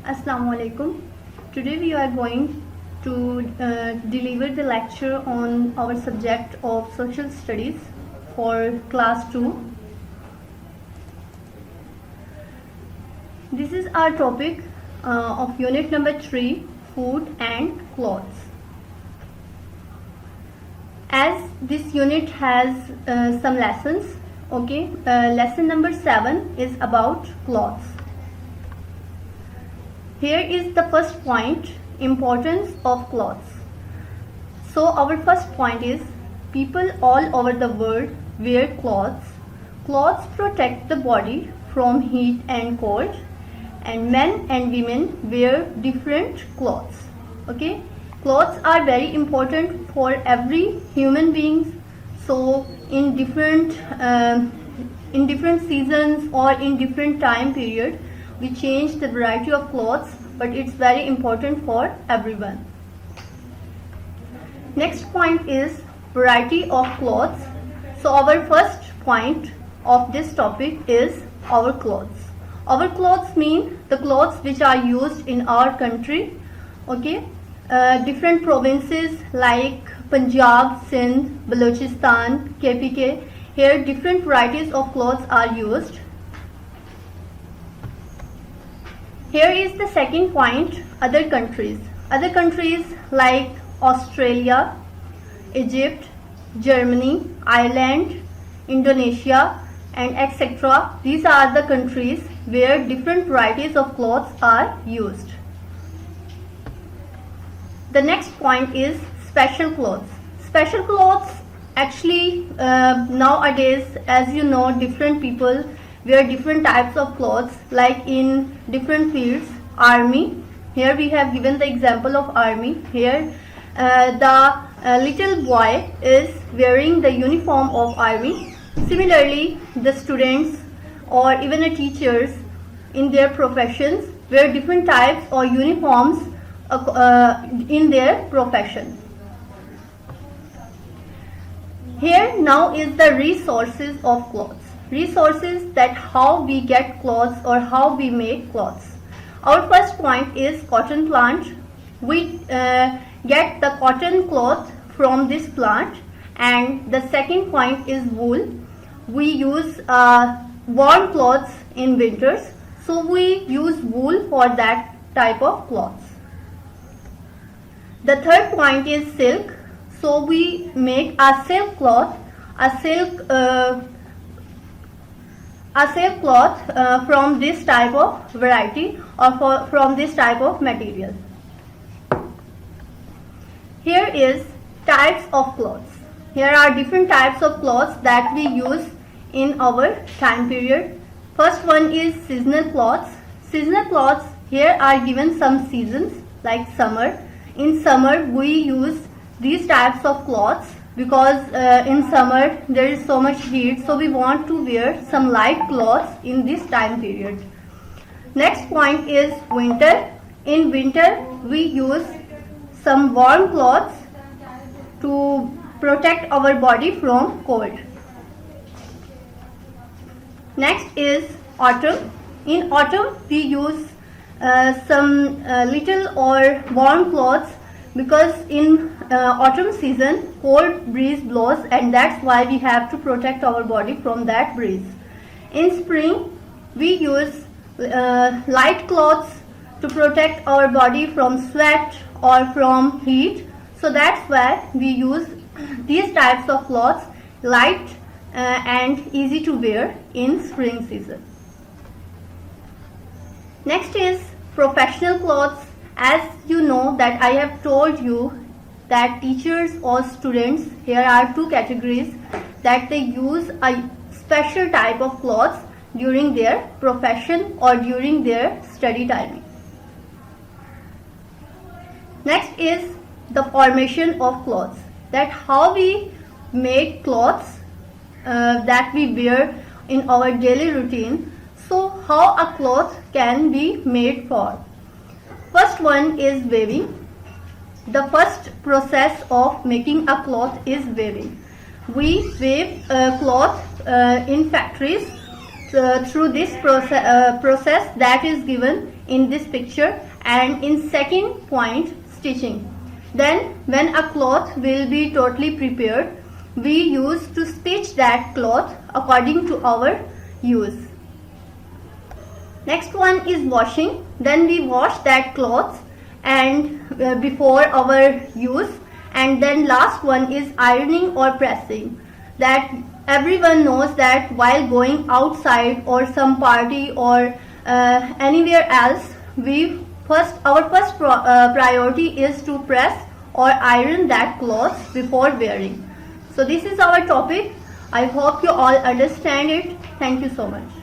Assalamu alaikum. Today we are going to deliver the lecture on our subject of social studies for class 2. This is our topic of unit number 3, food and clothes. As this unit has some lessons, okay, lesson number 7 is about clothes. Here is the first point, importance of clothes. So our first point is people all over the world wear clothes. Clothes protect the body from heat and cold, and men and women wear different clothes. Okay, clothes are very important for every human being. So in different seasons or in different time period, we change the variety of clothes, but it's very important for everyone. Next point is variety of clothes. So our first point of this topic is our clothes. Our clothes mean the clothes which are used in our country. Okay, different provinces like Punjab, Sindh, Balochistan, KPK. Here different varieties of clothes are used. Here is the second point, other countries. Other countries like Australia, Egypt, Germany, Ireland, Indonesia, and etc. These are the countries where different varieties of clothes are used. The next point is special clothes. Special clothes, actually nowadays, as you know, different people wear different types of clothes, like in different fields. Army, here we have given the example of army. Here the little boy is wearing the uniform of army. Similarly, the students or even the teachers in their professions wear different types or uniforms in their profession. Here now is the resources of clothes. Resources, that how we get clothes or how we make clothes. Our first point is cotton plant. We get the cotton cloth from this plant. And the second point is wool. We use warm clothes in winters, so we use wool for that type of clothes. The third point is silk. So we make a silk cloth, from this type of variety or from this type of material. Here is types of clothes. Here are different types of clothes that we use in our time period. First one is seasonal clothes. Seasonal clothes, here are given some seasons like summer. In summer we use these types of clothes because in summer there is so much heat, so we want to wear some light clothes in this time period. Next point is winter. In winter we use some warm clothes to protect our body from cold. Next is autumn. In autumn we use some little or warm clothes, because in autumn season cold breeze blows, and that's why we have to protect our body from that breeze. In spring we use light clothes to protect our body from sweat or from heat, so that's why we use these types of clothes, light and easy to wear in spring season. Next is professional clothes. As you know that I have told you that teachers or students, here are two categories, that they use a special type of clothes during their profession or during their study timing. Next is the formation of clothes, that how we make clothes that we wear in our daily routine. So how a cloth can be made for. First one is weaving. The first process of making a cloth is weaving. We weave cloth in factories through this process that is given in this picture. And in second point, stitching. Then when a cloth will be totally prepared, we use to stitch that cloth according to our use. Next one is washing. Then we wash that cloth and before our use. And then last one is ironing or pressing. That everyone knows that while going outside or some party or anywhere else, our first priority is to press or iron that cloth before wearing. So this is our topic. I hope you all understand it. Thank you so much.